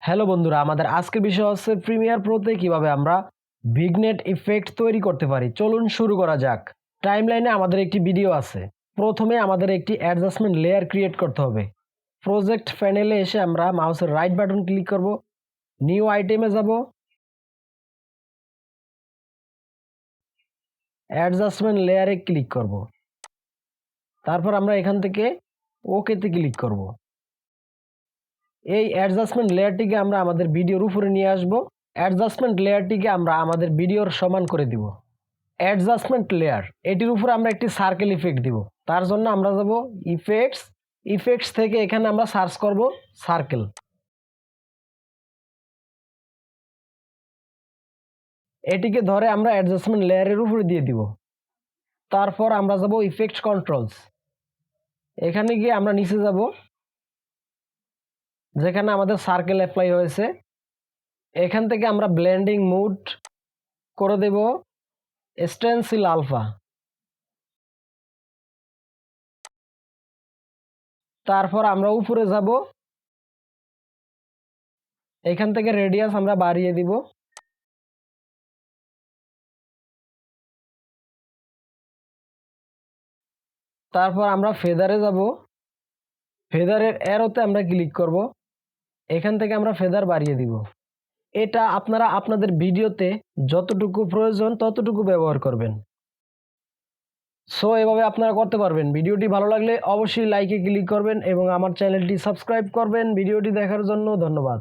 Hello বন্ধুরা, আমাদের আজকের বিষয় হচ্ছে প্রিমিয়ার প্রোতে কিভাবে আমরা ভিগনেট ইফেক্ট তৈরি করতে পারি। চলুন শুরু করা যাক। টাইমলাইনে আমাদের একটি ভিডিও আছে। প্রথমে আমাদের একটি অ্যাডজাস্টমেন্ট লেয়ার ক্রিয়েট করতে হবে। প্রজেক্ট প্যানেলে এসে আমরা মাউসের রাইট বাটন ক্লিক করব, নিউ আইটেমে যাব, অ্যাডজাস্টমেন্ট লেয়ারে ক্লিক করব। তারপর আমরা এখান থেকে ওকেতে ক্লিক করব। এই অ্যাডজাস্টমেন্ট লেয়ারটিকে আমরা আমাদের ভিডিওর উপরে নিয়ে আসব। অ্যাডজাস্টমেন্ট লেয়ারটিকে আমরা আমাদের ভিডিওর সমান করে দিব। অ্যাডজাস্টমেন্ট লেয়ার, এটির উপর আমরা একটি সার্কেল ইফেক্ট দিব। তার জন্য আমরা যাব ইফেক্টস থেকে এখানে আমরা সার্চ করব সার্কেল। এটিকে ধরে আমরা অ্যাডজাস্টমেন্ট লেয়ারের উপরে দিয়ে দিব। তারপর আমরা যাব ইফেক্ট কন্ট্রোলস। এখানে গিয়ে আমরা নিচে যাব, যেখানে আমাদের সার্কেল অ্যাপ্লাই হয়েছে। এখান থেকে আমরা ব্লেন্ডিং মুড করে দেব স্টেনসিল আলফা। তারপর আমরা উপরে যাব, এখান থেকে রেডিয়াস আমরা বাড়িয়ে দিব। তারপর আমরা ফেদারে যাব, ফেদারের অ্যারোতে আমরা ক্লিক করব। এখান থেকে আমরা ফেদার বাড়িয়ে দিব। এটা আপনারা আপনাদের ভিডিওতে যতটুকু প্রয়োজন ততটুকু ব্যবহার করবেন। সো এভাবে আপনারা করতে পারবেন। ভিডিওটি ভালো লাগলে অবশ্যই লাইকে ক্লিক করবেন এবং আমার চ্যানেলটি সাবস্ক্রাইব করবেন। ভিডিওটি দেখার জন্য ধন্যবাদ।